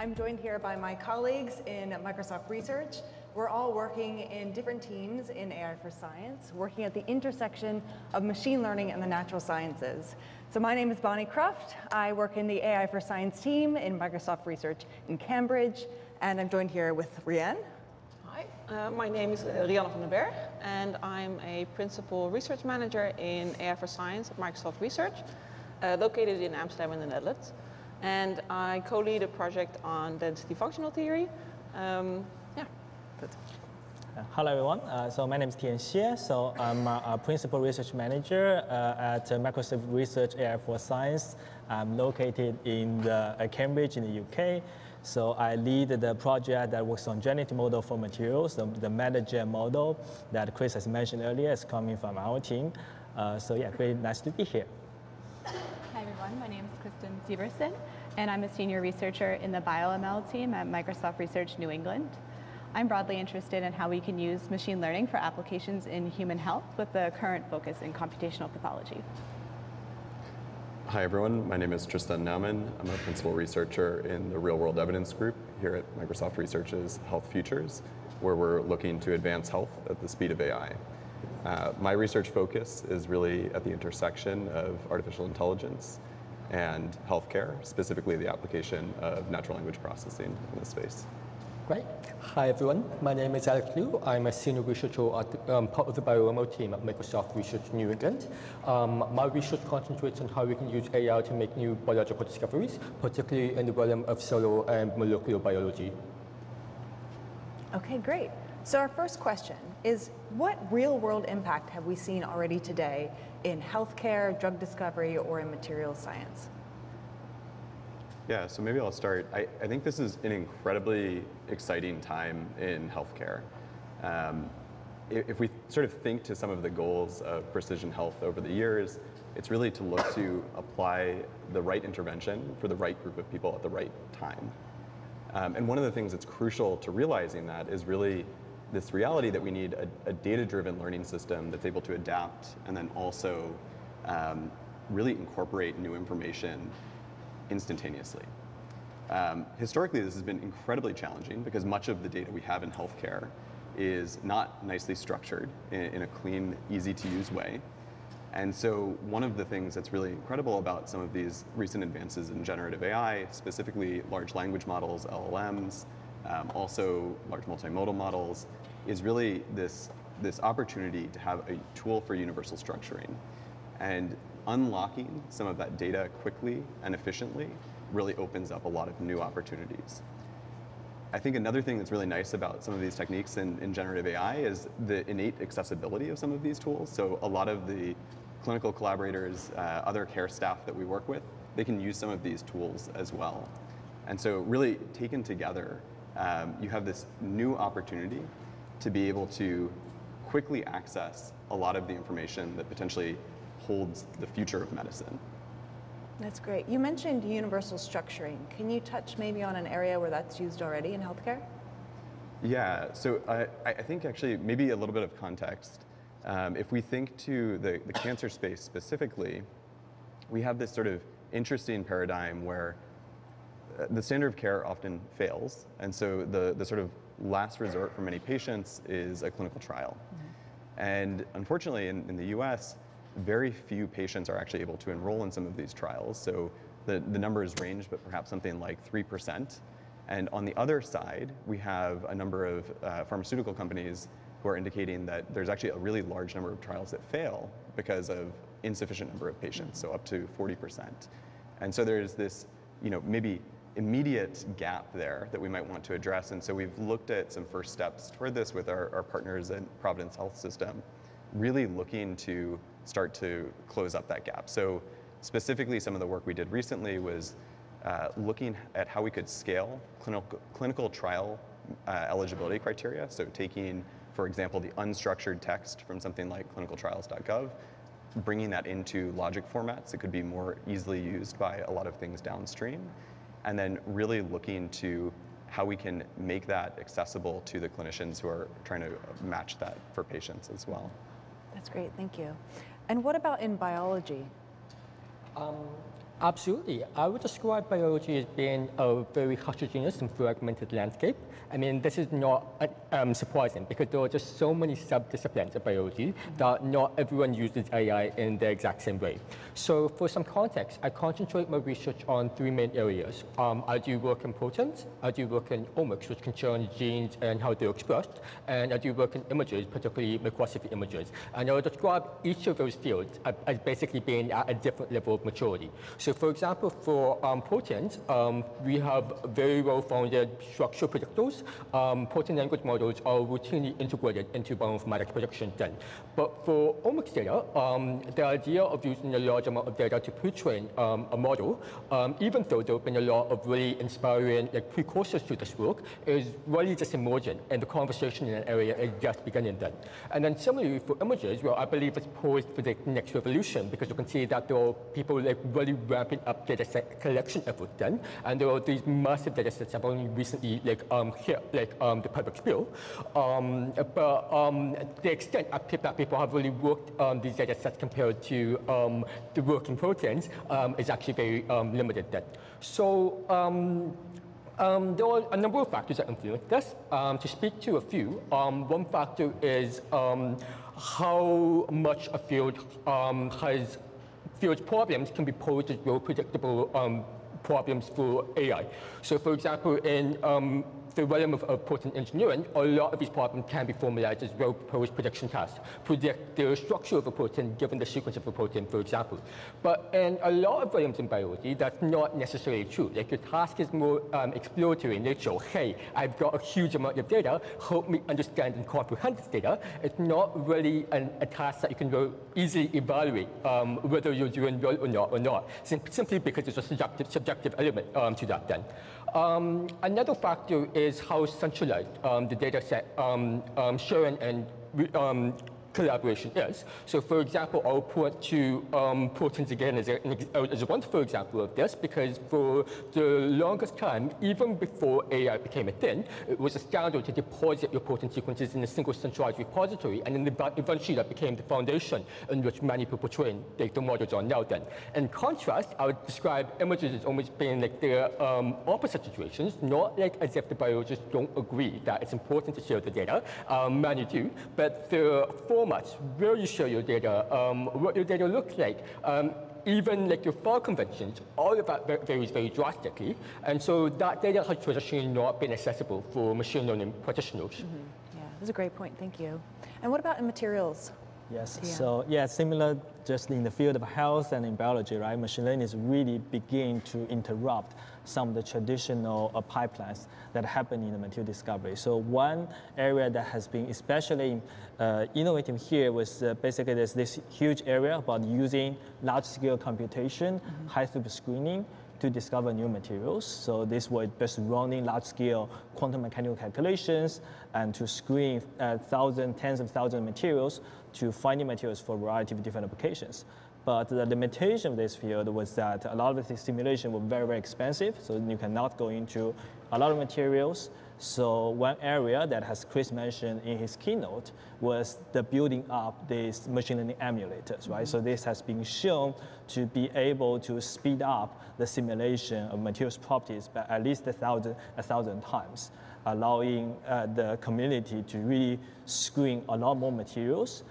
I'm joined here by my colleagues in Microsoft Research. We're all working in different teams in AI for Science, working at the intersection of machine learning and the natural sciences. So my name is Bonnie Cruft. I work in the AI for Science team in Microsoft Research in Cambridge, and I'm joined here with Rianne. Hi, my name is Rianne van den Berg, and I'm a Principal Research Manager in AI for Science at Microsoft Research, located in Amsterdam in the Netherlands. And I co-lead a project on density functional theory. Hello everyone, so my name is Tian Xie, so I'm a Principal Research Manager at Microsoft Research AI for Science. I'm located in Cambridge in the UK. So I lead the project that works on generative model for materials, the MetaGen model that Chris has mentioned earlier is coming from our team. So yeah, very nice to be here. Hi everyone, my name is Kristen Severson, and I'm a senior researcher in the Biomed team at Microsoft Research New England. I'm broadly interested in how we can use machine learning for applications in human health with the current focus in computational pathology. Hi everyone, my name is Tristan Naumann. I'm a principal researcher in the Real World Evidence Group here at Microsoft Research's Health Futures, where we're looking to advance health at the speed of AI. My research focus is really at the intersection of artificial intelligence and healthcare, specifically the application of natural language processing in this space. Great. Hi everyone, my name is Alex Liu. I'm a senior researcher at part of the Biomed team at Microsoft Research New England. My research concentrates on how we can use AI to make new biological discoveries, particularly in the realm of cellular and molecular biology. Okay, great. So our first question is, what real-world impact have we seen already today in healthcare, drug discovery, or in materials science? Yeah, so maybe I'll start. I think this is an incredibly exciting time in healthcare. If we sort of think to some of the goals of precision health over the years, it's really to look to apply the right intervention for the right group of people at the right time. And one of the things that's crucial to realizing that is really this reality that we need a data-driven learning system that's able to adapt and then also really incorporate new information instantaneously. Historically, this has been incredibly challenging because much of the data we have in healthcare is not nicely structured in a clean, easy-to-use way. And so one of the things that's really incredible about some of these recent advances in generative AI, specifically large language models, LLMs, also large multimodal models, is really this opportunity to have a tool for universal structuring. And unlocking some of that data quickly and efficiently really opens up a lot of new opportunities. I think another thing that's really nice about some of these techniques in generative AI is the innate accessibility of some of these tools. So a lot of the clinical collaborators, other care staff that we work with, they can use some of these tools as well. And so really taken together, you have this new opportunity to be able to quickly access a lot of the information that potentially holds the future of medicine. That's great. You mentioned universal structuring. Can you touch maybe on an area where that's used already in healthcare? Yeah, so I think actually maybe a little bit of context. If we think to the cancer space specifically, we have this sort of interesting paradigm where the standard of care often fails. And so the sort of last resort for many patients is a clinical trial. Mm-hmm. And unfortunately in the US, very few patients are actually able to enroll in some of these trials. So the numbers range, but perhaps something like 3%. And on the other side, we have a number of pharmaceutical companies who are indicating that there's actually a really large number of trials that fail because of insufficient number of patients, so up to 40%. And so there's this, maybe immediate gap there that we might want to address. And so we've looked at some first steps toward this with our partners at Providence Health System, really looking to start to close up that gap. So specifically, some of the work we did recently was looking at how we could scale clinical trial eligibility criteria. So taking, for example, the unstructured text from something like clinicaltrials.gov, bringing that into logic formats that could be more easily used by a lot of things downstream, and then really looking to how we can make that accessible to the clinicians who are trying to match that for patients as well. That's great, thank you. And what about in biology? Absolutely. I would describe biology as being a very heterogeneous and fragmented landscape. I mean, this is not surprising because there are just so many sub-disciplines of biology that not everyone uses AI in the exact same way. So for some context, I concentrate my research on three main areas. I do work in proteins, I do work in omics, which concern genes and how they're expressed, and I do work in images, particularly microscopy images. And I would describe each of those fields as basically being at a different level of maturity. So for example, for proteins, we have very well-founded structural predictors. Protein language models are routinely integrated into bioinformatics prediction then. But for omics data, the idea of using a large amount of data to pre-train a model, even though there have been a lot of really inspiring precursors to this work, is really just emergent, and the conversation in that area is just beginning then. And then similarly for images, well, I believe it's poised for the next revolution because you can see that there are people really ramping up data set collection efforts then, and there are these massive data sets have only recently hit the public sphere. But the extent that people have really worked on these data sets compared to the work in proteins is actually very limited then. So there are a number of factors that influence this. To speak to a few, one factor is how much a field field's problems can be posed as well predictable problems for AI. So for example, in the realm of protein engineering, a lot of these problems can be formalized as well-proposed prediction tasks. Predict the structure of a protein given the sequence of a protein, for example. But in a lot of realms in biology, that's not necessarily true. Like your task is more exploratory in nature. Hey, I've got a huge amount of data, help me understand and comprehend this data. It's not really a task that you can easily evaluate whether you're doing well or not, simply because there's a subjective element to that then. Another factor is how centralized the data set sharing and collaboration is. So for example, I'll point to proteins again as a wonderful example of this, because for the longest time, even before AI became a thing, it was a standard to deposit your protein sequences in a single centralized repository, and then eventually that became the foundation in which many people train data models on now then. In contrast, I would describe images as almost being like the opposite situations, not like as if the biologists don't agree that it's important to share the data, many do, but the formats where you share your data, what your data looks like, even like your file conventions, all of that varies very drastically. And so that data has traditionally not been accessible for machine learning practitioners. Yeah, that's a great point, thank you. And what about in materials? Yes, so yeah, similar just in the field of health and in biology, right? Machine learning is really beginning to interrupt some of the traditional pipelines that happen in the material discovery. So one area that has been especially innovative here was basically there's this huge area about using large-scale computation, high-throughput screening to discover new materials. So this was just running large-scale quantum mechanical calculations and to screen tens of thousands of materials to finding materials for a variety of different applications. But the limitation of this field was that a lot of the simulation were very, very expensive, so you cannot go into a lot of materials. So one area that, as Chris mentioned in his keynote, was the building up these machine learning emulators, right? So this has been shown to be able to speed up the simulation of materials properties by at least 1,000 times, allowing the community to really screen a lot more materials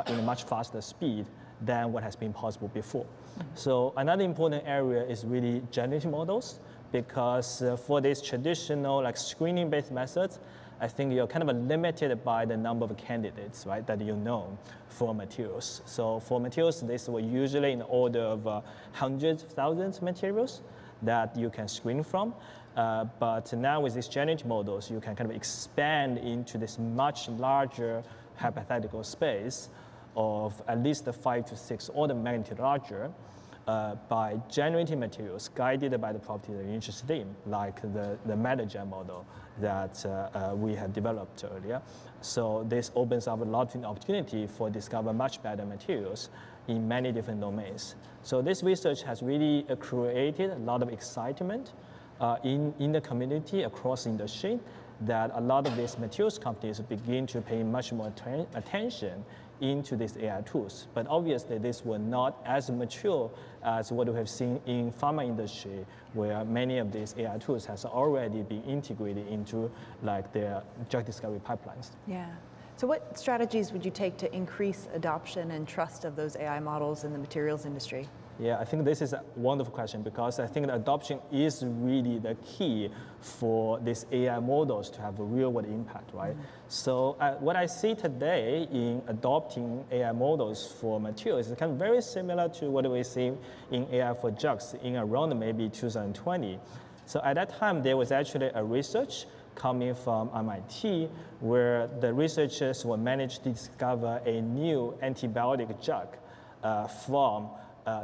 in a much faster speed than what has been possible before. So another important area is really generative models, because for these traditional screening-based methods, I think you're kind of limited by the number of candidates, right, that you know for materials. So for materials, this was usually in the order of hundreds of thousands of materials that you can screen from. But now with these generative models, you can kind of expand into this much larger hypothetical space of at least 5 to 6 order of magnitude larger by generating materials guided by the properties that you're interested in, like the MetaGen model that we have developed earlier. So this opens up a lot of opportunity for discover much better materials in many different domains. So this research has really created a lot of excitement in the community across industry. that a lot of these materials companies begin to pay much more attention into these AI tools. But obviously, this was not as mature as what we have seen in pharma industry, where many of these AI tools has already been integrated into like their drug discovery pipelines. Yeah. So what strategies would you take to increase adoption and trust of those AI models in the materials industry? Yeah, I think this is a wonderful question because I think the adoption is really the key for these AI models to have a real world impact, right? So what I see today in adopting AI models for materials is kind of very similar to what we see in AI for drugs in around maybe 2020. So at that time, there was actually a research coming from MIT where the researchers were managed to discover a new antibiotic drug from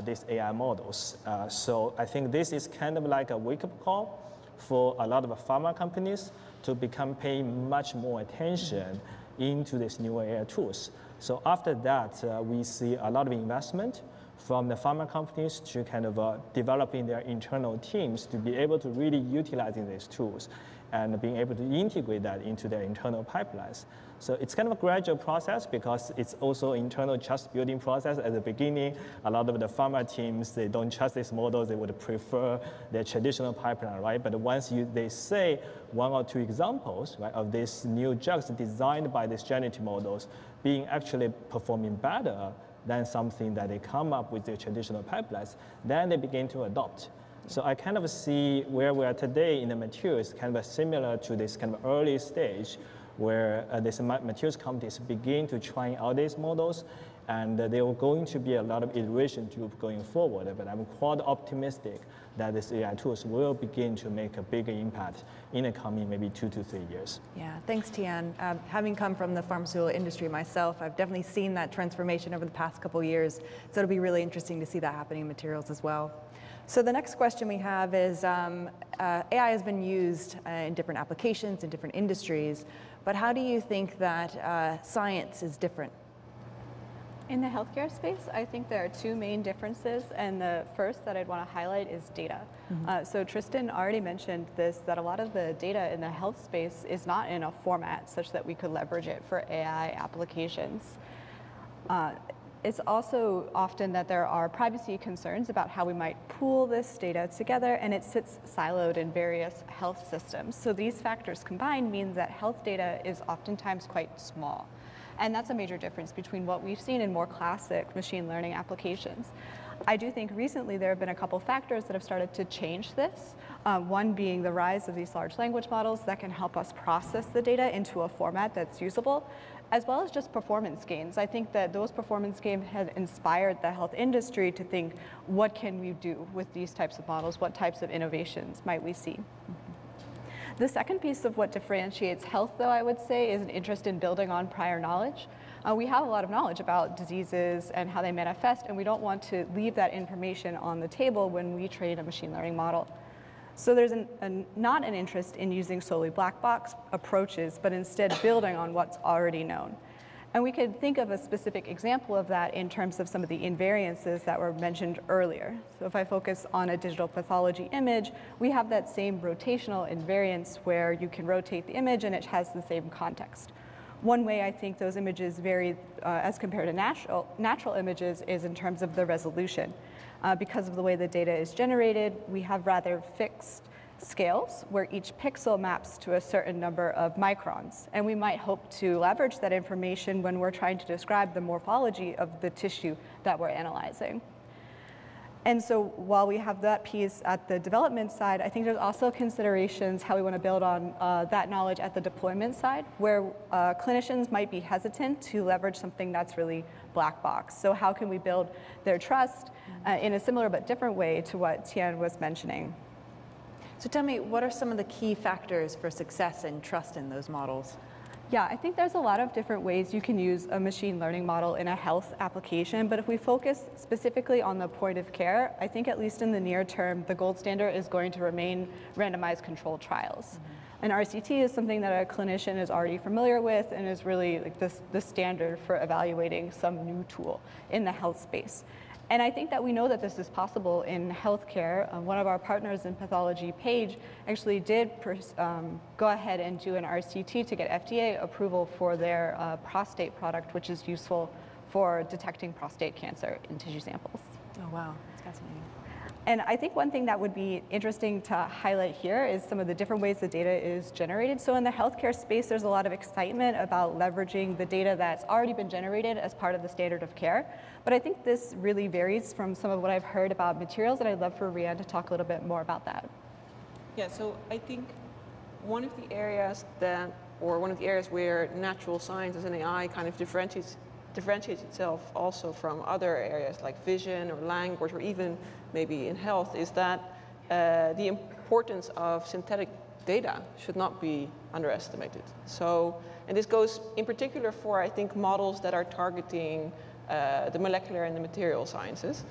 these AI models. So I think this is kind of like a wake-up call for a lot of pharma companies to become paying much more attention into these new AI tools. So after that, we see a lot of investment from the pharma companies to kind of developing their internal teams to be able to really utilizing these tools and being able to integrate that into their internal pipelines. So it's kind of a gradual process because it's also internal trust building process. At the beginning, a lot of the pharma teams, they don't trust these models, they would prefer their traditional pipeline, right? But once they say one or two examples, right, of these new drugs designed by these generative models being actually performing better than something that they come up with their traditional pipelines, then they begin to adopt. So I kind of see where we are today in the materials kind of similar to this kind of early stage where these materials companies begin to try out these models, and there are going to be a lot of iteration going forward. But I'm quite optimistic that these AI tools will begin to make a bigger impact in the coming maybe 2 to 3 years. Yeah, thanks, Tian. Having come from the pharmaceutical industry myself, I've definitely seen that transformation over the past couple of years. So it'll be really interesting to see that happening in materials as well. So the next question we have is, AI has been used in different applications, in different industries, but how do you think that science is different? In the healthcare space, I think there are two main differences, and the first that I'd want to highlight is data. So Tristan already mentioned this, that a lot of the data in the health space is not in a format such that we could leverage it for AI applications. It's also often that there are privacy concerns about how we might pool this data together, and it sits siloed in various health systems. So these factors combined means that health data is oftentimes quite small. And that's a major difference between what we've seen in more classic machine learning applications. I do think recently there have been a couple factors that have started to change this. One being the rise of these large language models that can help us process the data into a format that's usable, as well as just performance gains. I think that those performance gains have inspired the health industry to think, what can we do with these types of models? What types of innovations might we see? The second piece of what differentiates health, though, I would say, is an interest in building on prior knowledge. We have a lot of knowledge about diseases and how they manifest, and we don't want to leave that information on the table when we train a machine learning model. So there's not an interest in using solely black box approaches, but instead building on what's already known. And we could think of a specific example of that in terms of some of the invariances that were mentioned earlier. So if I focus on a digital pathology image, we have that same rotational invariance where you can rotate the image and it has the same context. One way I think those images vary as compared to natural images is in terms of the resolution. Because of the way the data is generated, we have rather fixed scales where each pixel maps to a certain number of microns. And we might hope to leverage that information when we're trying to describe the morphology of the tissue that we're analyzing. And so while we have that piece at the development side, I think there's also considerations how we want to build on that knowledge at the deployment side, where clinicians might be hesitant to leverage something that's really black box. So how can we build their trust in a similar but different way to what Tian was mentioning? So tell me, what are some of the key factors for success and trust in those models? Yeah, I think there's a lot of different ways you can use a machine learning model in a health application, but if we focus specifically on the point of care, I think at least in the near term, the gold standard is going to remain randomized controlled trials. And RCT is something that a clinician is already familiar with and is really like the standard for evaluating some new tool in the health space. And I think that we know that this is possible in healthcare. One of our partners in pathology, Paige, actually did go ahead and do an RCT to get FDA approval for their prostate product, which is useful for detecting prostate cancer in tissue samples. Oh, wow, that's fascinating. And I think one thing that would be interesting to highlight here is some of the different ways the data is generated. So in the healthcare space, there's a lot of excitement about leveraging the data that's already been generated as part of the standard of care. But I think this really varies from some of what I've heard about materials, and I'd love for Rian to talk a little bit more about that. Yeah, so I think one of the areas where natural sciences and AI kind of differentiates itself also from other areas like vision or language or even maybe in health is that the importance of synthetic data should not be underestimated. So, and this goes in particular for, I think, models that are targeting the molecular and the material sciences.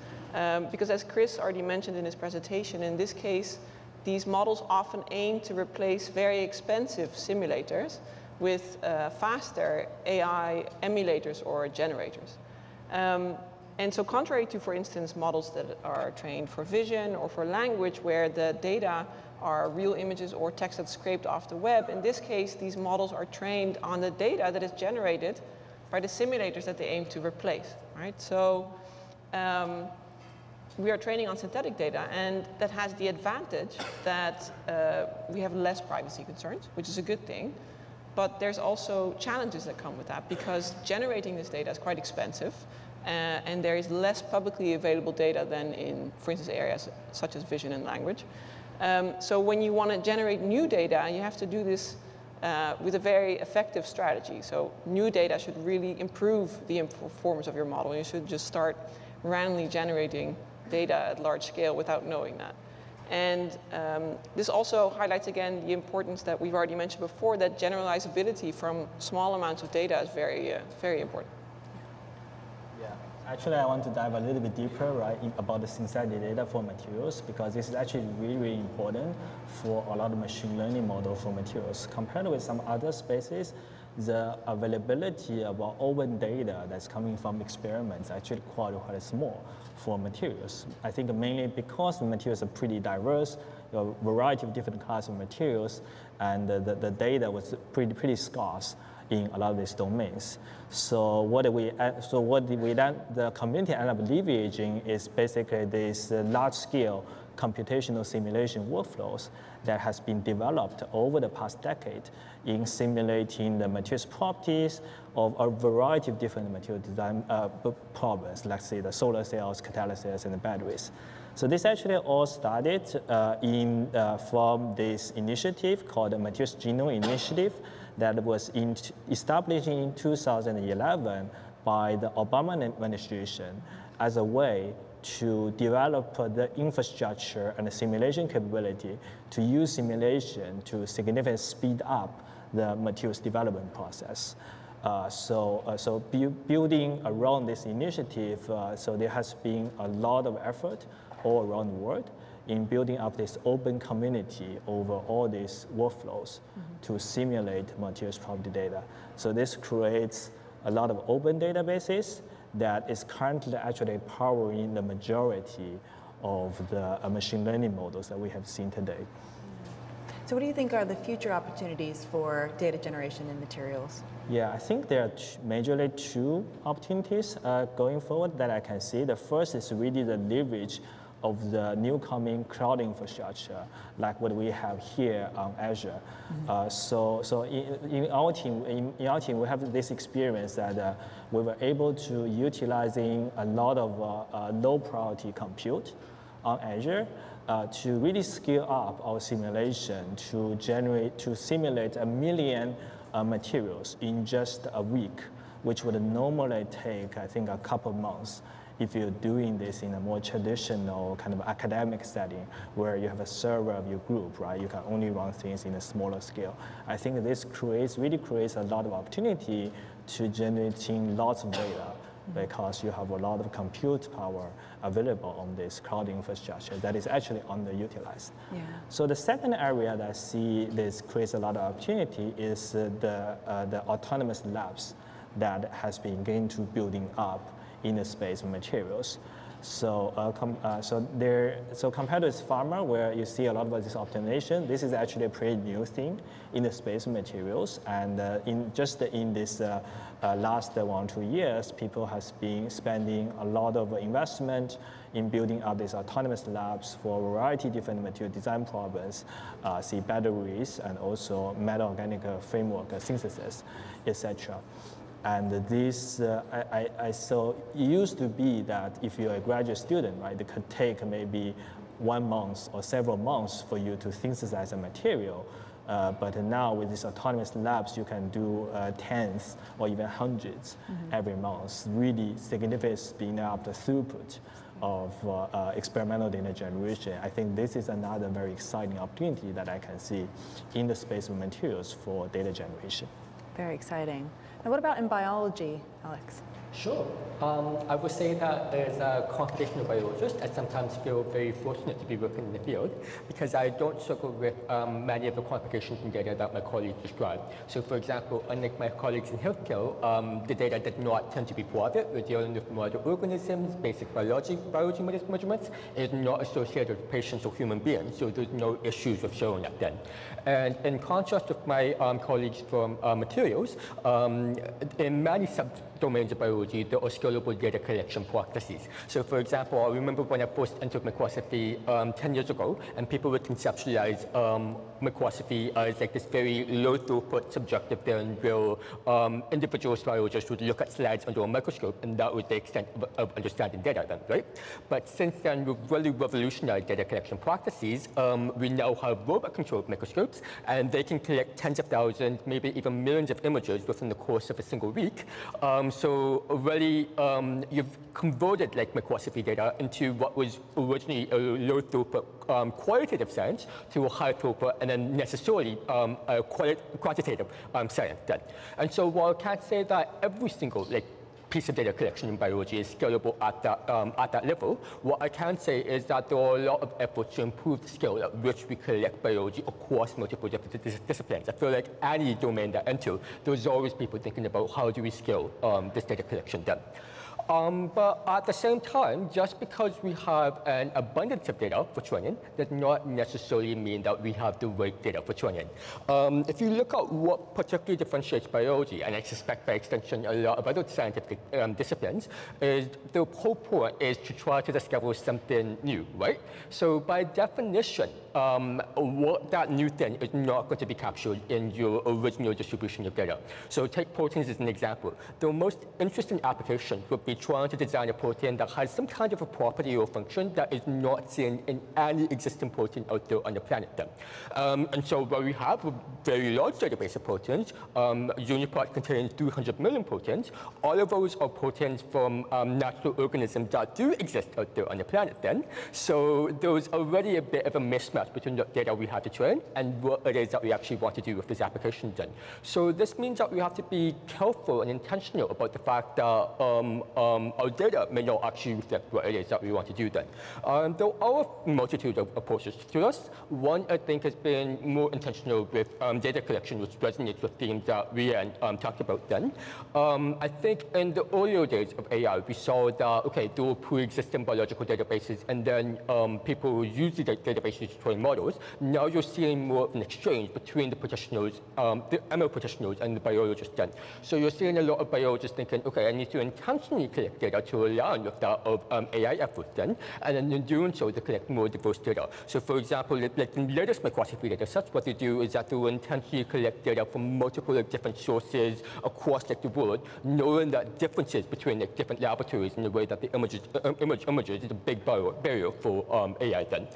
Because as Chris already mentioned in his presentation, in this case, these models often aim to replace very expensive simulators with faster AI emulators or generators. And so contrary to, for instance, models that are trained for vision or for language, where the data are real images or text that's scraped off the web, in this case, these models are trained on the data that is generated by the simulators that they aim to replace, right? So we are training on synthetic data, and that has the advantage that we have less privacy concerns, which is a good thing. But there's also challenges that come with that, because generating this data is quite expensive, and there is less publicly available data than in, for instance, areas such as vision and language. So when you want to generate new data, you have to do this with a very effective strategy. So new data should really improve the performance of your model. You should just start randomly generating data at large scale without knowing that. And this also highlights again the importance that we've already mentioned before, that generalizability from small amounts of data is very, very important. Yeah, actually I want to dive a little bit deeper, right, about the synthetic data for materials, because this is actually really, really important for a lot of machine learning models for materials. Compared with some other spaces, the availability of open data that's coming from experiments actually quite small for materials. I think mainly because the materials are pretty diverse, a variety of different kinds of materials, and the data was pretty scarce in a lot of these domains. So what the community ended up leveraging is basically this large-scale computational simulation workflows that has been developed over the past decade in simulating the materials properties of a variety of different material design problems, like say the solar cells, catalysts, and the batteries. So this actually all started from this initiative called the Materials Genome Initiative that was established in 2011 by the Obama administration as a way to develop the infrastructure and the simulation capability to use simulation to significantly speed up the materials development process. So building around this initiative, so there has been a lot of effort all around the world in building up this open community over all these workflows to simulate materials property data. So this creates a lot of open databases that is currently actually powering the majority of the machine learning models that we have seen today. So what do you think are the future opportunities for data generation in materials? Yeah, I think there are majorly two opportunities going forward that I can see. The first is really the leverage of the new coming cloud infrastructure, like what we have here on Azure. So in our team, we have this experience that we were able to utilizing a lot of low priority compute on Azure to really scale up our simulation to simulate 1 million materials in just a week, which would normally take, I think, a couple of months if you're doing this in a more traditional kind of academic setting where you have a server of your group, right? You can only run things in a smaller scale. I think this really creates a lot of opportunity to generating lots of data because you have a lot of compute power available on this cloud infrastructure that is actually underutilized. Yeah. So the second area that I see this creates a lot of opportunity is the autonomous labs that has been getting to building up in the space of materials. So, compared to pharma, where you see a lot of this optimization, this is actually a pretty new thing in the space of materials. And in this last 1 or 2 years, people has been spending a lot of investment in building up these autonomous labs for a variety of different material design problems, see batteries and also metal organic framework synthesis, etc. And this, so it used to be that if you're a graduate student, right, it could take maybe 1 month or several months for you to synthesize a material. But now with these autonomous labs, you can do tens or even hundreds every month, really significantly speeding up the throughput of experimental data generation. I think this is another very exciting opportunity that I can see in the space of materials for data generation. Very exciting. Now what about in biology, Alex? Sure. I would say that as a computational biologist, I sometimes feel very fortunate to be working in the field because I don't struggle with many of the complications in data that my colleagues described. So for example, unlike my colleagues in healthcare, the data did not tend to be private. We're dealing with model organisms, basic biology measurements. It's not associated with patients or human beings, so there's no issues with showing that then. And in contrast with my colleagues from materials, in many subdomains of biology, there are scalable data collection practices. So for example, I remember when I first entered microscopy 10 years ago, and people would conceptualize microscopy as like this very low throughput subjective thing where individual biologists would look at slides under a microscope, and that was the extent of understanding data then, right? But since then, we've really revolutionized data collection practices. We now have robot-controlled microscopes, and they can collect tens of thousands, maybe even millions of images within the course of a single week. So really, you've converted like microscopy data into what was originally a low throughput qualitative science to a high throughput and then necessarily a quantitative science then. And so while I can't say that every single piece of data collection in biology is scalable at that level, what I can say is that there are a lot of efforts to improve the scale at which we collect biology across multiple different disciplines. I feel like any domain that I enter, there's always people thinking about how do we scale this data collection then. But at the same time, just because we have an abundance of data for training does not necessarily mean that we have the right data for training. If you look at what particularly differentiates biology, and I suspect by extension a lot of other scientific disciplines, is the whole point is to try to discover something new, right? So by definition, what that new thing is not going to be captured in your original distribution of data. So take proteins as an example. The most interesting application would be trying to design a protein that has some kind of a property or function that is not seen in any existing protein out there on the planet then. And so what we have a very large database of proteins. Unipart contains 200 million proteins. All of those are proteins from natural organisms that do exist out there on the planet then. So there's already a bit of a mismatch between the data we have to train and what it is that we actually want to do with this application then. So this means that we have to be careful and intentional about the fact that our data may not actually reflect what it is that we want to do then. There are a multitude of approaches to this. One, I think, has been more intentional with data collection, which resonates with themes that we talked about then. I think in the earlier days of AI, we saw that, okay, there were pre-existing biological databases, and then people use the databases to train models. Now you're seeing more of an exchange between the practitioners, the ML practitioners and the biologists then. So you're seeing a lot of biologists thinking, okay, I need to intentionally collect data to align with that of AI efforts then, and then in doing so, they collect more diverse data. So for example, like the latest microscopy data sets, what they do is that they will intentionally collect data from multiple different sources across the world, knowing that differences between different laboratories in the way that the images is a big barrier for AI then.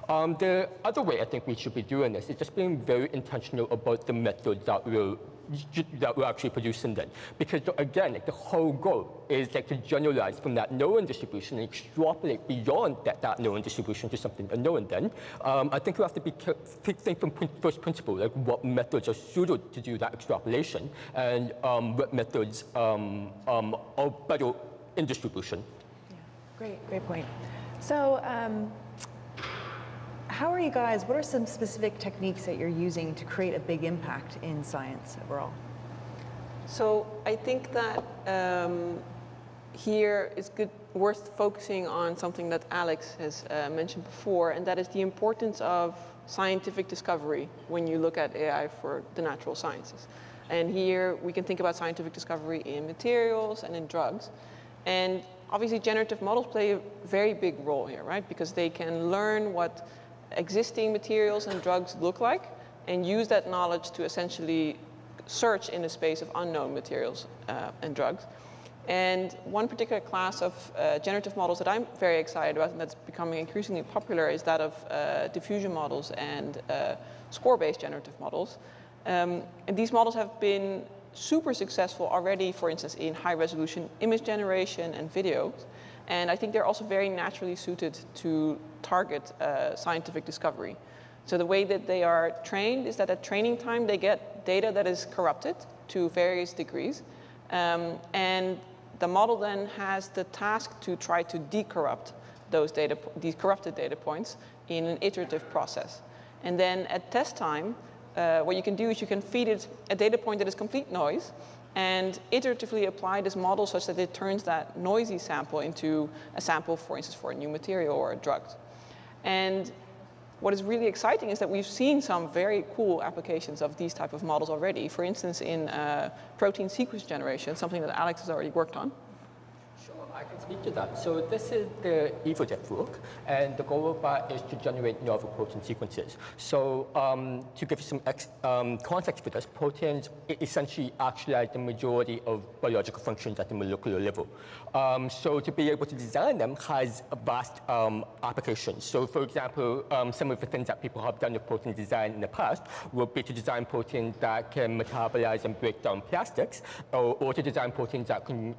The other way I think we should be doing this is just being very intentional about the methods that we're actually producing then. Because again, the whole goal is to generalize from that known distribution and extrapolate beyond that known distribution to something unknown then. I think we have to think from first principle, like what methods are suited to do that extrapolation and what methods are better in distribution. Yeah, great point. So, how are you guys, what are some specific techniques that you're using to create a big impact in science overall? So I think that here it's worth focusing on something that Alex has mentioned before, and that is the importance of scientific discovery when you look at AI for the natural sciences. And here we can think about scientific discovery in materials and in drugs. And obviously generative models play a very big role here, right? Because they can learn what existing materials and drugs look like and use that knowledge to essentially search in the space of unknown materials and drugs. And one particular class of generative models that I'm very excited about and that's becoming increasingly popular is that of diffusion models and score-based generative models. And these models have been super successful already, for instance, in high-resolution image generation and videos. And I think they're also very naturally suited to target scientific discovery. So the way that they are trained is that at training time, they get data that is corrupted to various degrees. And the model then has the task to try to decorrupt these corrupted data points in an iterative process. And then at test time, what you can do is you can feed it a data point that is complete noise and iteratively apply this model such that it turns that noisy sample into a sample, for instance, for a new material or a drug. And what is really exciting is that we've seen some very cool applications of these type of models already. For instance, in protein sequence generation, something that Alex has already worked on. Sure, I can speak to that. So this is the EvoDef work, and the goal of that is to generate novel protein sequences. So to give you some context for this, proteins essentially actualize the majority of biological functions at the molecular level. So to be able to design them has a vast applications. So for example, some of the things that people have done with protein design in the past would be to design proteins that can metabolize and break down plastics, or to design proteins that can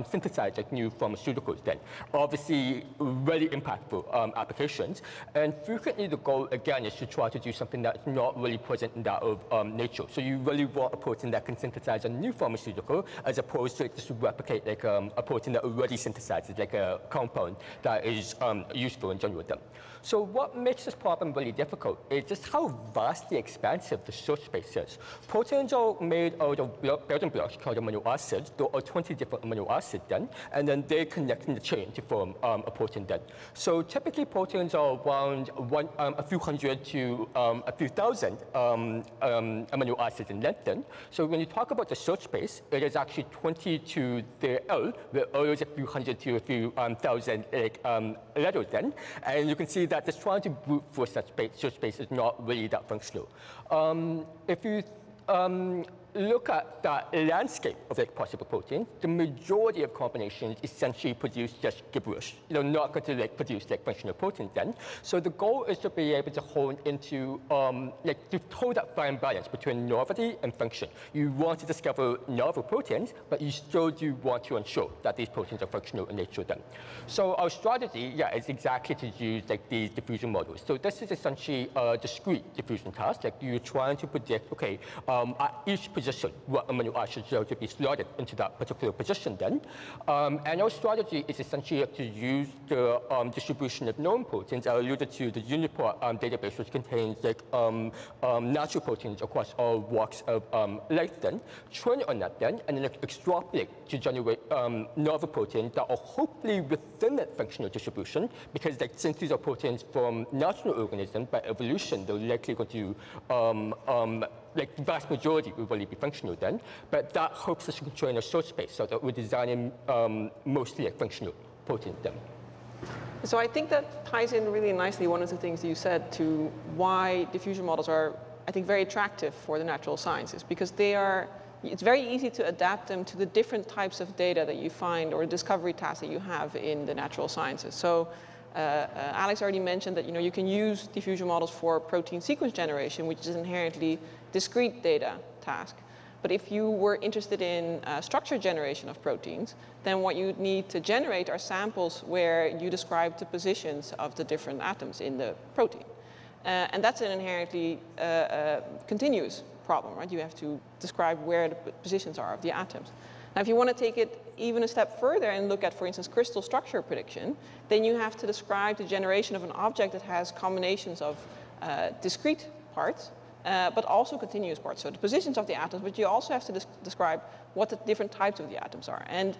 synthesize like new pharmaceuticals then. Obviously, really impactful applications. And frequently the goal, again, is to try to do something that's not really present in that of nature. So you really want a protein that can synthesize a new pharmaceutical as opposed to just replicate like a protein that already synthesizes like a compound that is useful in general then. So what makes this problem really difficult is just how vastly expansive the search space is. Proteins are made out of building blocks called amino acids. There are 20 different amino acids then, and then they connect in the chain to form a protein then. So typically proteins are around a few hundred to a few thousand amino acids in length then. So when you talk about the search space, it is actually 20 to the L, where L is a few hundred to a few thousand letters then. And you can see that just trying to brute force that search space is not really that functional. If you look at the landscape of like possible proteins, the majority of combinations essentially produce just gibberish. They're not going to like produce like functional proteins then. So the goal is to be able to hone into like to hold that fine balance between novelty and function. You want to discover novel proteins, but you still do want to ensure that these proteins are functional in nature then. So our strategy, yeah, is exactly to use like these diffusion models. So this is essentially a discrete diffusion task. Like you're trying to predict, okay, at each position, what amino acids are to be slotted into that particular position then. And our strategy is essentially to use the distribution of known proteins. I alluded to the UniProt database, which contains like natural proteins across all walks of life then, train on that then, and then extrapolate to generate novel proteins that are hopefully within that functional distribution, because like, since these are proteins from natural organisms, by evolution, they're likely going to like the vast majority will really be functional then, but that helps us control in a search space so that we're designing mostly like functional proteins then. So I think that ties in really nicely one of the things you said to why diffusion models are, I think, very attractive for the natural sciences, because it's very easy to adapt them to the different types of data that you find or discovery tasks that you have in the natural sciences. So Alex already mentioned that you can use diffusion models for protein sequence generation, which is inherently discrete data task. But if you were interested in structure generation of proteins, then what you need to generate are samples where you describe the positions of the different atoms in the protein. And that's an inherently continuous problem, right? You have to describe where the positions are of the atoms. Now, if you want to take it even a step further and look at, for instance, crystal structure prediction, then you have to describe the generation of an object that has combinations of discrete parts, but also continuous parts. So the positions of the atoms, but you also have to describe what the different types of the atoms are. And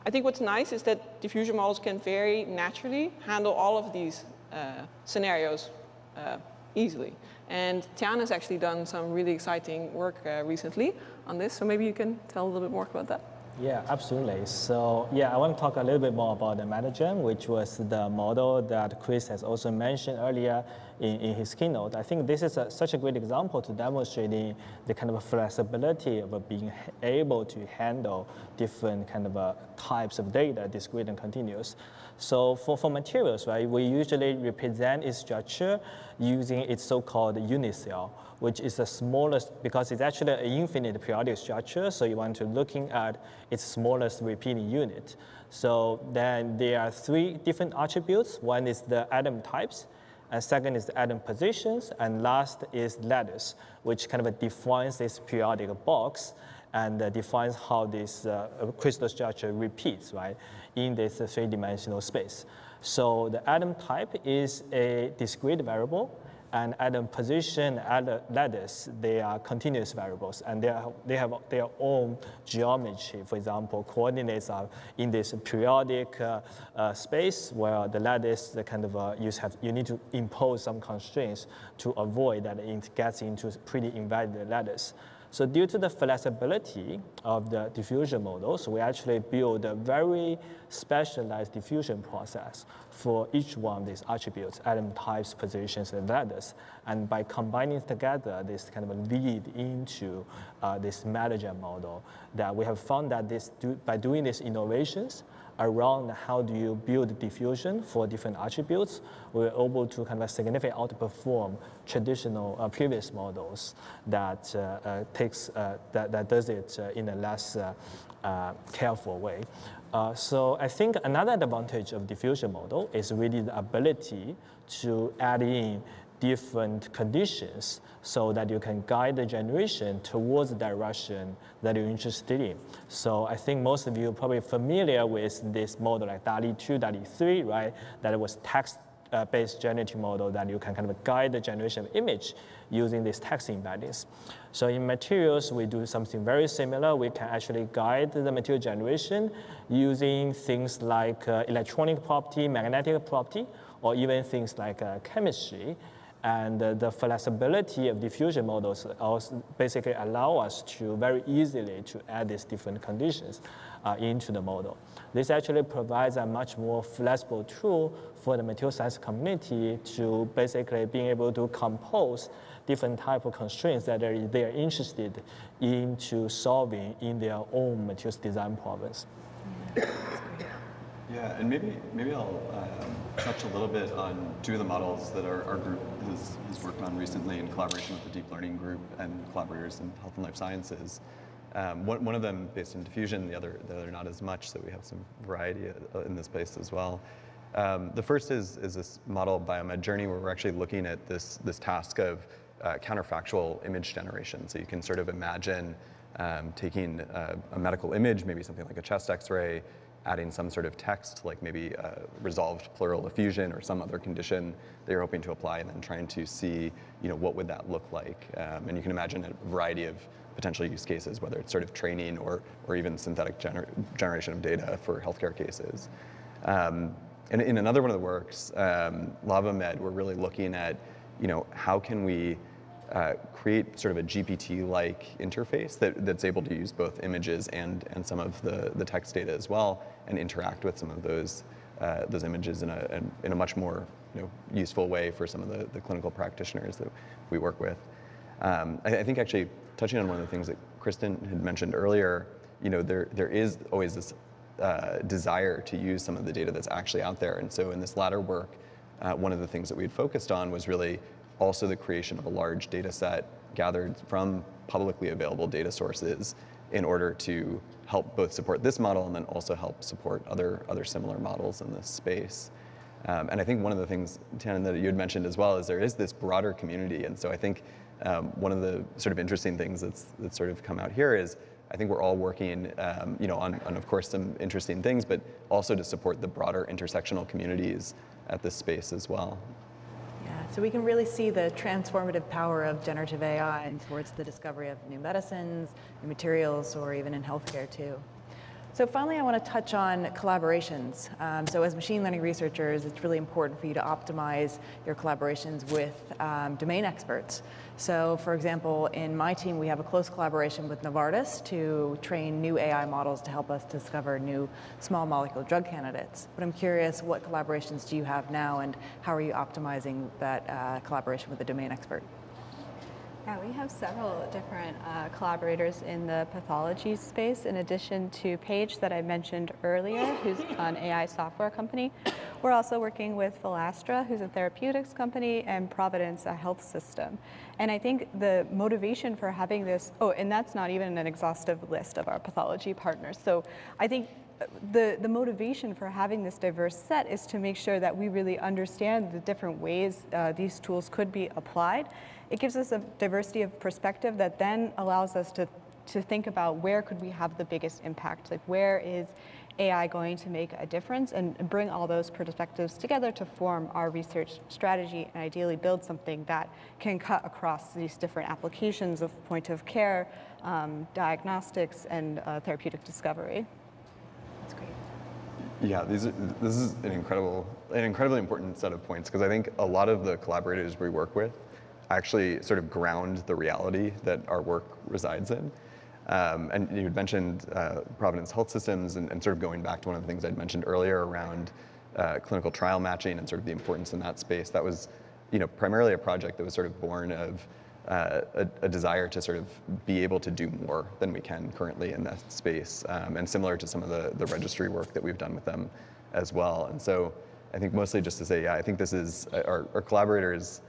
I think what's nice is that diffusion models can very naturally handle all of these scenarios easily. And Tian has actually done some really exciting work recently on this, so maybe you can tell a little bit more about that. Yeah, absolutely. So yeah, I want to talk a little bit more about the MetaGen, which was the model that Chris has also mentioned earlier in his keynote. I think this is such a great example to demonstrating the kind of flexibility of being able to handle different kind of types of data, discrete and continuous. So for materials, right, we usually represent its structure using its so-called unit cell, which is the smallest, because it's actually an infinite periodic structure, so you want to looking at its smallest repeating unit. So then there are 3 different attributes. One is the atom types, and second is the atom positions, and last is lattice, which kind of defines this periodic box and defines how this crystal structure repeats, right, in this 3-dimensional space. So the atom type is a discrete variable, and atom position, atom lattice, they are continuous variables, and they have their own geometry. For example, coordinates are in this periodic space, where the lattice, the kind of you need to impose some constraints to avoid that it gets into pretty invalid lattice. So due to the flexibility of the diffusion models, we actually build a very specialized diffusion process for each one of these attributes, atom types, positions, and lattice. And by combining together, this kind of lead into this MetaGen model, that we have found that by doing these innovations around how do you build diffusion for different attributes, we're able to kind of significantly outperform traditional previous models that that does it in a less careful way. So I think another advantage of diffusion model is really the ability to add in different conditions so that you can guide the generation towards the direction that you're interested in. So I think most of you are probably familiar with this model like DALI 2, DALI 3, right? That it was text-based generative model that you can kind of guide the generation of image using these text embeddings. So in materials, we do something very similar. We can actually guide the material generation using things like electronic property, magnetic property, or even things like chemistry. And the flexibility of diffusion models also basically allow us to very easily to add these different conditions into the model. This actually provides a much more flexible tool for the material science community to basically being able to compose different type of constraints that they are interested into solving in their own materials design problems. Yeah, and maybe I'll touch a little bit on 2 of the models that our group has worked on recently in collaboration with the deep learning group and collaborators in health and life sciences. One of them based in diffusion, the other not as much, so we have some variety in this space as well. The first is this model Biomed journey, where we're actually looking at this task of counterfactual image generation. So you can sort of imagine taking a medical image, maybe something like a chest X-ray, adding some sort of text, like maybe resolved pleural effusion or some other condition that you're hoping to apply, and then trying to see, what would that look like. And you can imagine a variety of potential use cases, whether it's sort of training or even synthetic generation of data for healthcare cases. And in another one of the works, Biomed, we're really looking at, how can we create sort of a GPT-like interface that's able to use both images and some of the text data as well, and interact with some of those images in a much more useful way for some of the clinical practitioners that we work with. I think actually touching on one of the things that Kristen had mentioned earlier, there is always this desire to use some of the data that's actually out there, and so in this latter work, one of the things that we had focused on was really also the creation of a large data set gathered from publicly available data sources in order to help both support this model and then also help support other similar models in this space. And I think one of the things, Tian, that you had mentioned as well is there is this broader community, and so I think one of the sort of interesting things that's sort of come out here is I think we're all working on of course some interesting things, but also to support the broader intersectional communities at this space as well. So we can really see the transformative power of generative AI towards the discovery of new medicines, new materials, or even in healthcare too. So finally, I want to touch on collaborations. So as machine learning researchers, it's really important for you to optimize your collaborations with domain experts. So for example, in my team, we have a close collaboration with Novartis to train new AI models to help us discover new small molecule drug candidates. But I'm curious, what collaborations do you have now, and how are you optimizing that collaboration with a domain expert? Yeah, we have several different collaborators in the pathology space, in addition to Paige that I mentioned earlier, who's an AI software company. We're also working with Philastra, who's a therapeutics company, and Providence, a health system. And I think the motivation for having this, oh, and that's not even an exhaustive list of our pathology partners. So I think the motivation for having this diverse set is to make sure that we really understand the different ways these tools could be applied. It gives us a diversity of perspective that then allows us to think about where could we have the biggest impact, like where is AI going to make a difference, and bring all those perspectives together to form our research strategy and ideally build something that can cut across these different applications of point of care, diagnostics, and therapeutic discovery. That's great. Yeah, this is an incredibly important set of points, because I think a lot of the collaborators we work with actually sort of ground the reality that our work resides in. And you had mentioned Providence Health Systems, and sort of going back to one of the things I'd mentioned earlier around clinical trial matching and sort of the importance in that space. That was, primarily a project that was sort of born of a desire to sort of be able to do more than we can currently in that space, and similar to some of the registry work that we've done with them as well. And so I think mostly just to say, yeah, I think this is our collaborators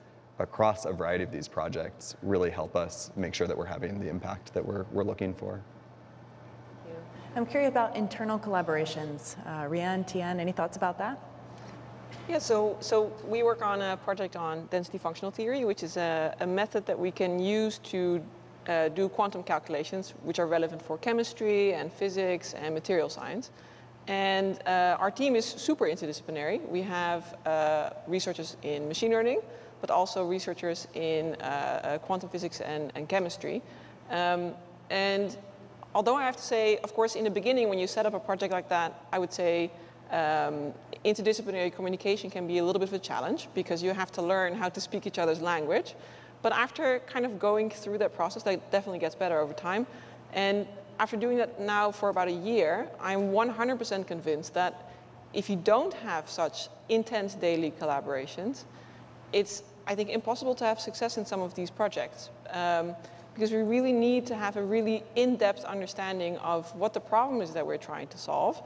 across a variety of these projects really help us make sure that we're having the impact that we're looking for. Thank you. I'm curious about internal collaborations. Rian, Tian, any thoughts about that? Yeah, so we work on a project on density functional theory, which is a method that we can use to do quantum calculations, which are relevant for chemistry and physics and material science. And our team is super interdisciplinary. We have researchers in machine learning, but also researchers in quantum physics and chemistry. And although I have to say, of course, in the beginning, when you set up a project like that, I would say interdisciplinary communication can be a little bit of a challenge, because you have to learn how to speak each other's language. But after kind of going through that process, that definitely gets better over time. And after doing that now for about a year, I'm 100% convinced that if you don't have such intense daily collaborations, it's, I think, impossible to have success in some of these projects, because we really need to have a really in-depth understanding of what the problem is that we're trying to solve.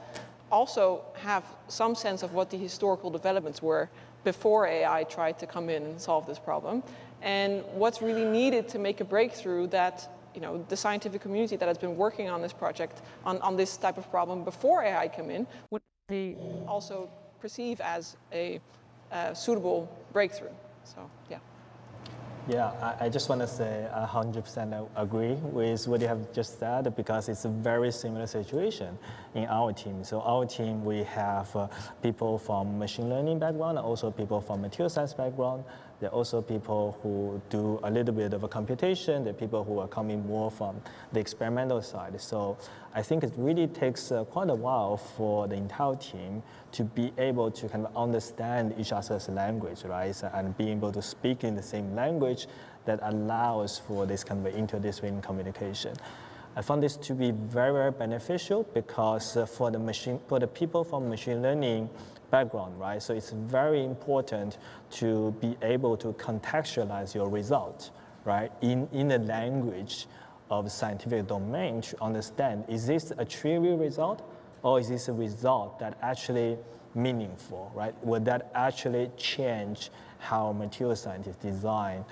Also have some sense of what the historical developments were before AI tried to come in and solve this problem, and what's really needed to make a breakthrough that the scientific community that has been working on this project, on this type of problem before AI came in, would also perceive as a suitable breakthrough. So, yeah. Yeah, I just want to say 100% agree with what you have just said, because it's a very similar situation in our team. So our team, we have people from machine learning background, and also people from material science background. There are also people who do a little bit of a computation. There are people who are coming more from the experimental side. So I think it really takes quite a while for the entire team to be able to kind of understand each other's language, right? And be able to speak in the same language that allows for this kind of interdisciplinary communication. I found this to be very, very beneficial, because for the people from machine learning background, right? So it's very important to be able to contextualize your result, right? In the language of scientific domain, to understand, is this a trivial result, or is this a result that actually meaningful, right? Would that actually change how material scientists design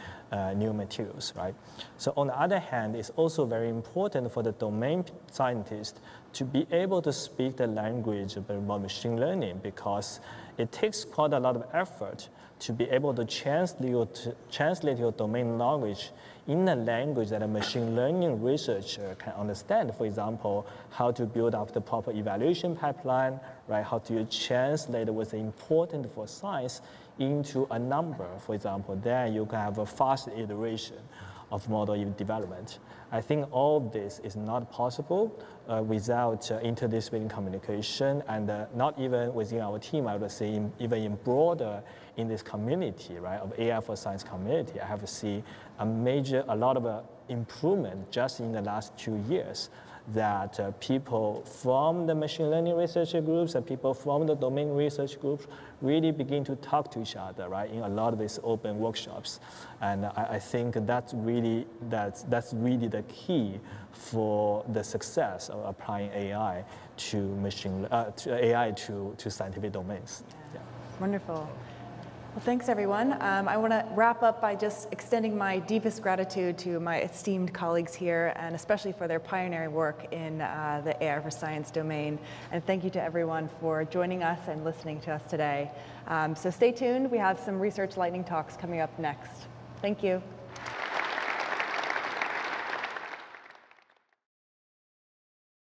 new materials, right? So on the other hand, it's also very important for the domain scientist to be able to speak the language about machine learning, because it takes quite a lot of effort to be able to translate your domain knowledge in a language that a machine learning researcher can understand. For example, how to build up the proper evaluation pipeline, right? How do you translate what's important for science into a number, for example? Then you can have a fast iteration. of model development. I think all this is not possible without interdisciplinary communication, and not even within our team, I would say even in broader in this community, right, of AI for science community. I have seen a lot of improvement just in the last 2 years, that people from the machine learning research groups and people from the domain research groups really begin to talk to each other, right, in a lot of these open workshops. And I think that's really the key for the success of applying AI to scientific domains. Yeah. Wonderful. Well, thanks everyone. I want to wrap up by just extending my deepest gratitude to my esteemed colleagues here, and especially for their pioneering work in the AI for Science domain. And thank you to everyone for joining us and listening to us today. So stay tuned. We have some research lightning talks coming up next. Thank you.